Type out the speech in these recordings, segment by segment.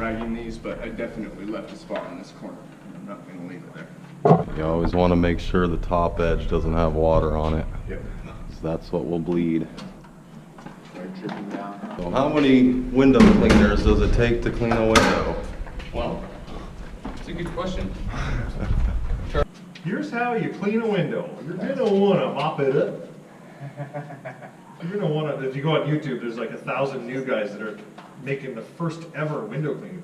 ragging these, but I definitely left a spot in this corner. I'm not going to leave it there. You always want to make sure the top edge doesn't have water on it. Yep. So that's what will bleed. Start dripping down. So how many window cleaners does it take to clean a window? Well, it's a good question. Here's how you clean a window. You're gonna wanna mop it up. You're gonna wanna, if you go on YouTube, there's like 1,000 new guys that are making the first ever window clean.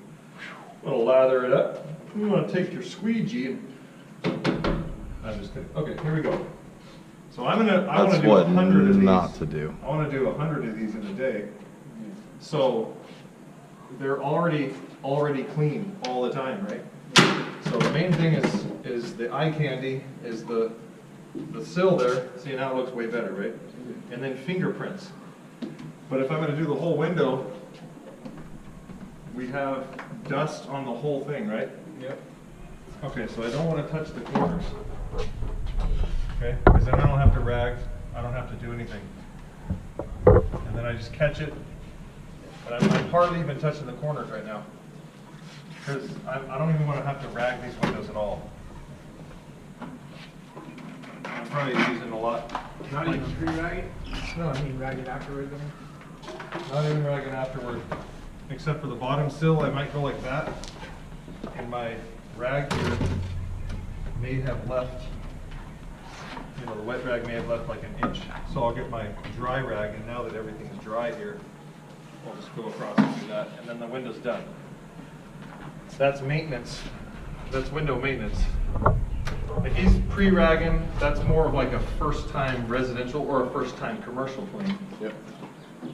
You wanna lather it up. You wanna take your squeegee and, I'm just kidding. Okay, here we go. So I wanna do 100 of these. Not to do. I wanna do 100 of these in a day. So they're already clean all the time, right? So the main thing is the eye candy, is the sill there. See, now it looks way better, right? And then fingerprints. But if I'm going to do the whole window, we have dust on the whole thing, right? Yep. Okay, so I don't want to touch the corners. Okay, because then I don't have to rag, I don't have to do anything. And then I just catch it. But I'm hardly even touching the corners right now. Because I don't even want to have to rag these windows at all. I'm probably using a lot. Not even pre-ragging? No, I mean ragging afterwards. not even ragging afterward. Except for the bottom sill, I might go like that. And my rag here may have left, you know, the wet rag may have left like an inch. So I'll get my dry rag, and now that everything is dry here, I'll just go across and do that, and then the window's done. That's maintenance. That's window maintenance. If he's pre-ragging, that's more of like a first-time residential or a first-time commercial clean. Yep.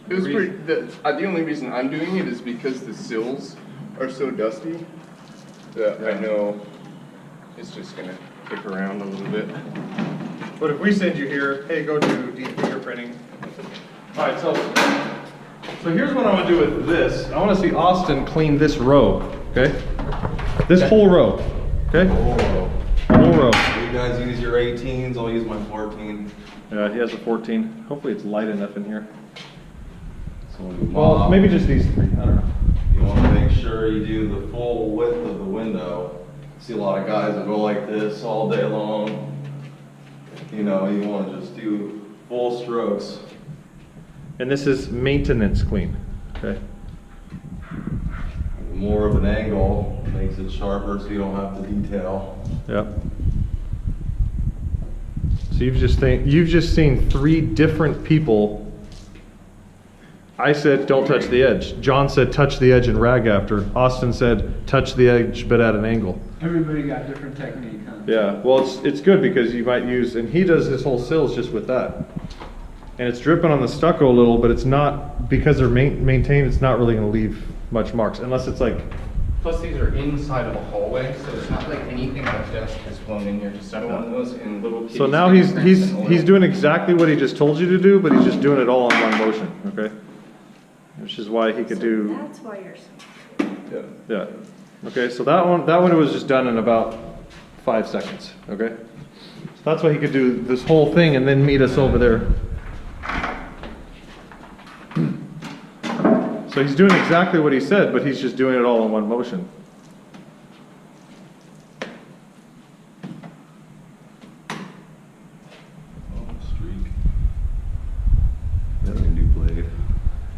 It was pretty. The only reason I'm doing it is because the sills are so dusty that I know it's just gonna kick around a little bit. But if we send you here, hey, go do deep fingerprinting. All right, so here's what I want to do with this. I want to see Austin clean this row, okay? This whole row, okay? Whole row. You guys use your 18s, I'll use my 14. Yeah, he has a 14. Hopefully it's light enough in here. So Well, maybe just these three, I don't know. You want to make sure you do the full width of the window. See a lot of guys that go like this all day long. You know, you want to just do full strokes. And this is maintenance clean, okay? More of an angle makes it sharper so you don't have to detail. Yep. So you've just seen 3 different people. I said don't touch the edge. John said touch the edge and rag after. Austin said touch the edge but at an angle. Everybody got different technique, huh? Yeah, well it's good because you might use, and he does his whole sills just with that. And it's dripping on the stucco a little, but it's not, because they're maintained, it's not really going to leave much marks, unless it's like... Plus these are inside of a hallway, so it's not like anything but dust has flown in here. Just I don't want those in little kitty So now he's doing exactly what he just told you to do, but he's just doing it all in one motion, okay? Which is why he could do... That's why you're so... Yeah. Okay, so that one was just done in about 5 seconds, okay? So that's why he could do this whole thing and then meet us over there. So he's doing exactly what he said, but he's just doing it all in one motion. Streak. Got a new blade.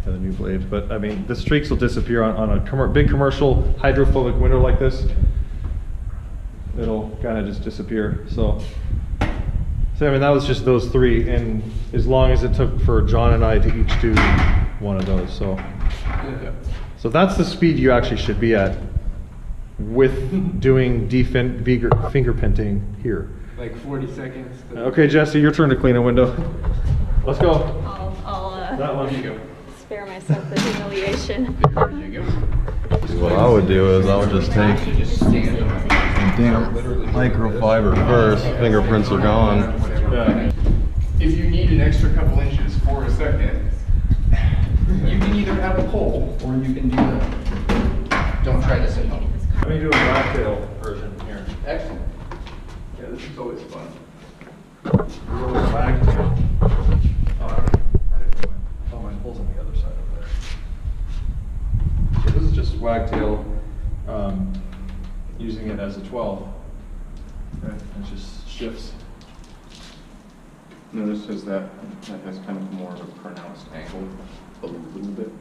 Got a new blade, but I mean, the streaks will disappear on a big commercial hydrophobic window like this. It'll kind of just disappear. So I mean, that was just those 3, and as long as it took for John and I to each do one of those, so. So that's the speed you actually should be at with doing fingerprinting here. Like 40 seconds. Okay, Jesse, your turn to clean a window. Let's go. I'll That one. spare myself the humiliation. What I would do is I would just take damp microfiber first. Fingerprints are gone. Yeah. If you need an extra couple inches for a second, you can either have a pole or you can do that. Don't try this at home. Let me do a wagtail version here. Excellent. Yeah, this is always fun. Really wagtail. Oh, mine pulls on the other side over there. So this is just wagtail. using it as a 12. It just shifts. Notice has that has kind of more of a pronounced angle, a little bit.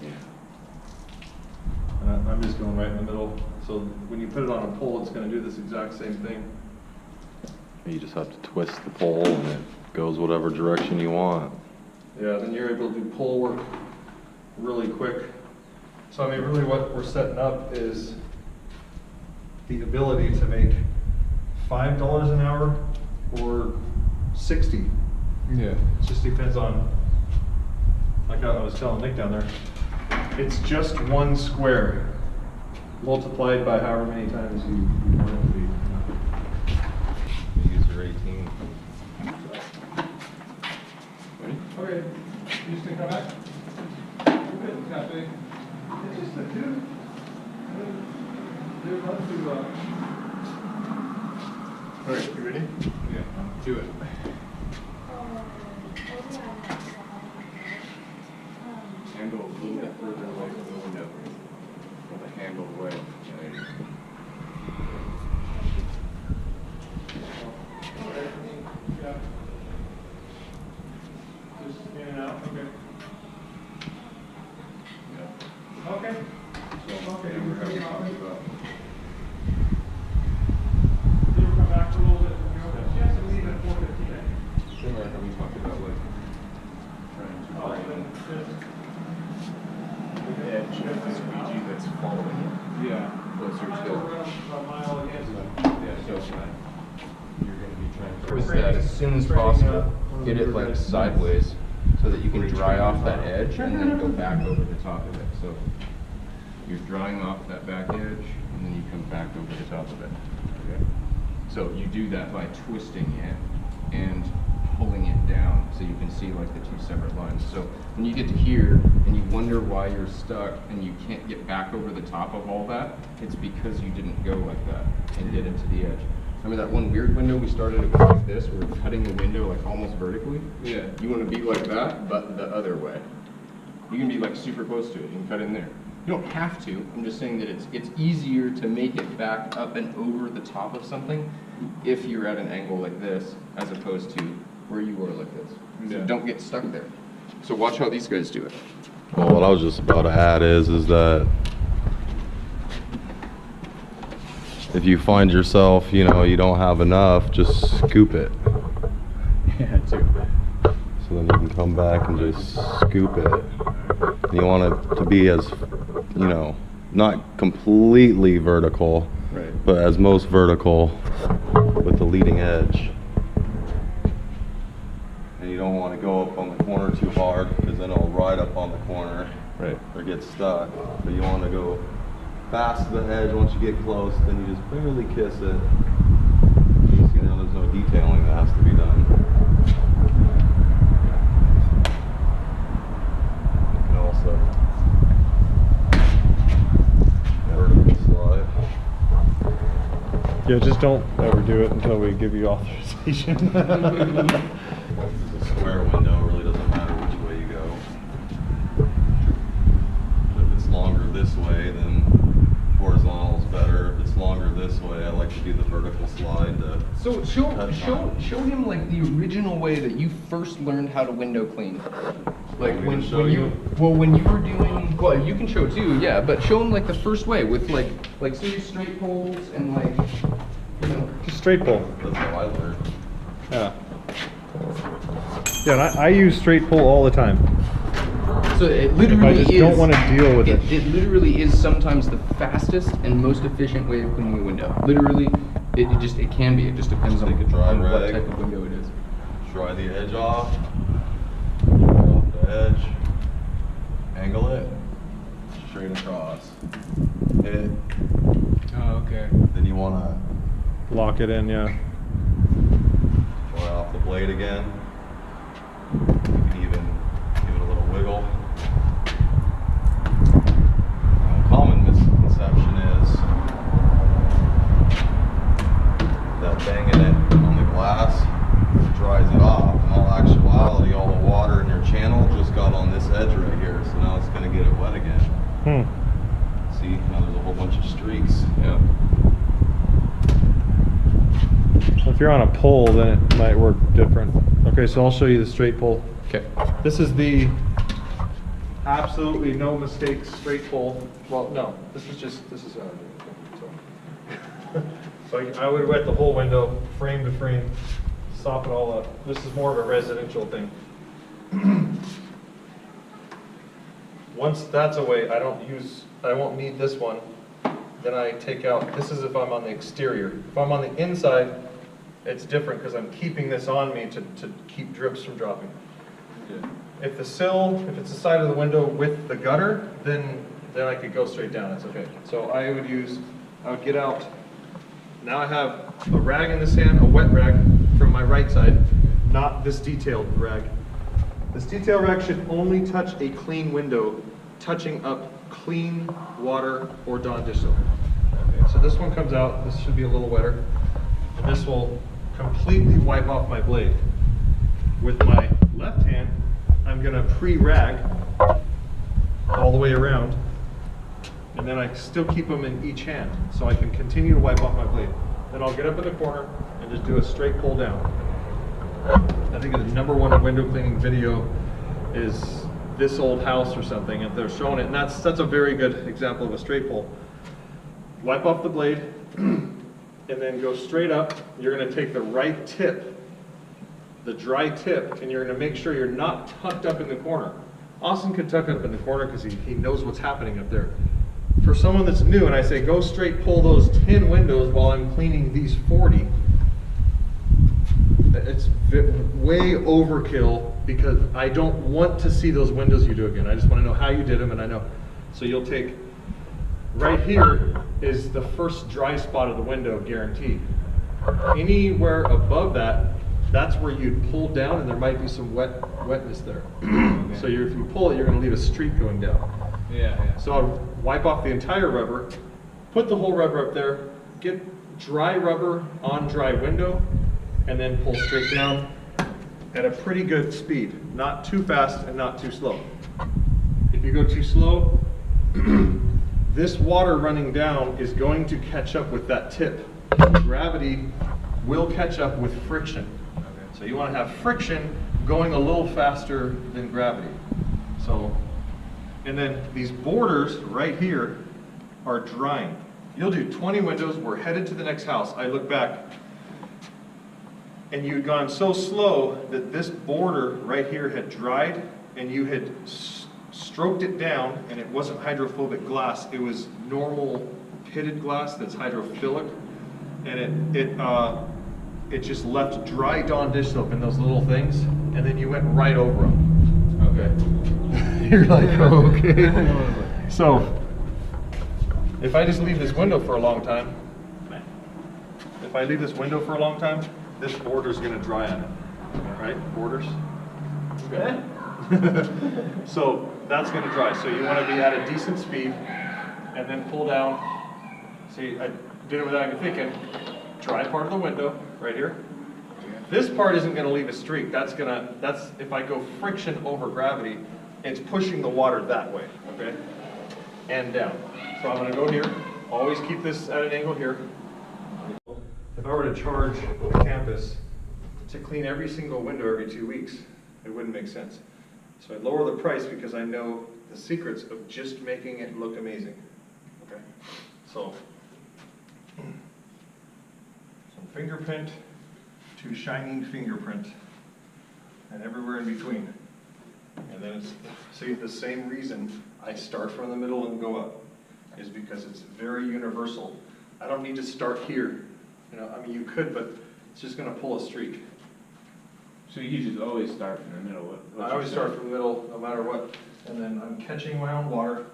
Yeah. And I'm just going right in the middle. So when you put it on a pole, it's going to do this exact same thing. You just have to twist the pole and it goes whatever direction you want. Yeah, then you're able to do pole work really quick. So I mean, really what we're setting up is the ability to make $5 an hour or 60. Yeah. It just depends on, like I was telling Nick down there, it's just one square multiplied by however many times you want it to be. You use your 18. Ready? Okay, you just gonna come back? Okay, copy. It's just a dude. Dude, let's do, All right, you ready? yeah, Do it. Handle a little bit further away from the window. Pull the handle away. yeah. Just in and out, okay. Yeah. Okay. So, Okay, yeah, we're having talked about. You ever come back a little bit? She has to leave at 4:15. Similar how we talked about like trying to Oh, bring then, the edge of the squeegee that's following it yeah. closer I to. go around a mile against it. Yeah, so you're gonna be trying to twist that as soon as possible. Get it like sideways so that you can dry off that edge and then go back over the top of it. So you're drying off that back edge and then you come back over the top of it. Okay. So you do that by twisting it and pulling it down so you can see like the two separate lines. So when you get to here and you wonder why you're stuck and you can't get back over the top of all that, it's because you didn't go like that and get into the edge. Remember that one weird window we started it with like this? We're cutting the window like almost vertically. Yeah. You want to be like that, but the other way. You can be like super close to it. You can cut in there. You don't have to. I'm just saying that it's easier to make it back up and over the top of something if you're at an angle like this as opposed to where you are like this. So don't get stuck there. So watch how these guys do it. Well, what I was just about to add is that if you find yourself, you know, you don't have enough, just scoop it. Yeah, too. So then you can come back and just scoop it. You want it to be as, you know, not completely vertical, Right. but as most vertical with the leading edge. And you don't want to go up on the corner too hard because then it'll ride up on the corner, Right. or get stuck. But you want to go past the edge. Once you get close, then you just barely kiss it. You know, there's no detailing that has to be done. You can also vertical slide. Yeah, just don't ever do it until we give you authorization. It's a square window, it really doesn't matter which way you go. But if it's longer this way, then horizontal is better. If it's longer this way, I like to do the vertical slide to So show him like the original way that you first learned how to window clean. Like Want me to show you? when you were doing, well, you can show too, yeah, but show him like the first way with like say straight poles and like, you know. Just straight pull. that's how I learned. Yeah. Yeah, and I use straight pull all the time. So it literally I just don't want to deal with it. It literally is sometimes the fastest and most efficient way of cleaning a window. Literally, it can be. It just depends on Take a dry what rag. type of window it is. Dry the edge off. Off the edge. Angle it. Straight across. Hit it. Oh, okay. Then you want to Lock it in, yeah. dry off the blade again. You can even give it a little wiggle. A common misconception is that banging it on the glass dries it off. In all actuality, all the water in your channel just got on this edge right here, so now it's going to get it wet again. See, now there's a whole bunch of streaks. Yeah. If you're on a pole, then it might work different. Okay, so I'll show you the straight pole. Okay. This is the absolutely no mistakes straight pole. Well, no, this is how I do it. So I would wet the whole window, frame to frame, sop it all up. This is more of a residential thing. Once that's away, I won't need this one. Then I take out, this is if I'm on the exterior. If I'm on the inside, it's different because I'm keeping this on me to keep drips from dropping. Yeah. If it's the side of the window with the gutter, then I could go straight down, it's okay. So I would get out, now I have a rag in this hand, a wet rag from my right side, not this detailed rag. This detail rag should only touch a clean window, touching up clean water or Dawn dish soap. Okay, so this one comes out, this should be a little wetter, and this will completely wipe off my blade. With my left hand, I'm gonna pre-rag all the way around, and then I still keep them in each hand, so I can continue to wipe off my blade. Then I'll get up in the corner and just do a straight pull down. I think the #1 window cleaning video is this old house or something, and they're showing it, and that's a very good example of a straight pull. Wipe off the blade, and then go straight up. You're gonna take the right tip, the dry tip, and you're gonna make sure you're not tucked up in the corner. Austin could tuck up in the corner because he knows what's happening up there. For someone that's new, and I say go straight pull those 10 windows while I'm cleaning these 40, it's way overkill because I don't want to see those windows you do again. I just want to know how you did them, and I know. So you'll take, right here is the first dry spot of the window, guaranteed. Anywhere above that, that's where you'd pull down, and there might be some wetness there. Okay. So if you pull it, you're going to leave a streak going down. Yeah. So I'll wipe off the entire rubber, put the whole rubber up there, get dry rubber on dry window, and then pull straight down at a pretty good speed. Not too fast and not too slow. If you go too slow, this water running down is going to catch up with that tip. Gravity will catch up with friction. Okay. So you want to have friction going a little faster than gravity. So, and then these borders right here are drying. You'll do 20 windows, we're headed to the next house. I look back, and you had gone so slow that this border right here had dried, and you had stroked it down, and it wasn't hydrophobic glass, it was normal pitted glass that's hydrophilic, and it just left dry Dawn dish soap in those little things, and then you went right over them. Okay. You're like, oh, okay. So, if I just leave this window for a long time, this border's gonna dry on it, right? Borders. Okay. So that's gonna dry. So you want to be at a decent speed, and then pull down. See, I did it without even thinking. Dry part of the window right here. This part isn't gonna leave a streak. That's if I go friction over gravity, it's pushing the water that way. Okay. And down. So I'm gonna go here. Always keep this at an angle here. If I were to charge the campus to clean every single window every 2 weeks, it wouldn't make sense. So I'd lower the price because I know the secrets of just making it look amazing. Okay, so from fingerprint to shining fingerprint, and everywhere in between. And then see, the same reason I start from the middle and go up is because it's very universal. I don't need to start here. You know, I mean, you could, but it's just going to pull a streak. So you just always start from the middle? I always start from the middle, no matter what. And then I'm catching my own water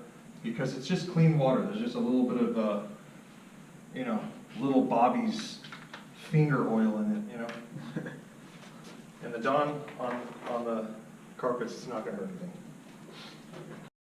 because it's just clean water. There's just a little bit of, you know, little Bobby's finger oil in it, you know. And the Dawn on the carpets, it's not going to hurt anything.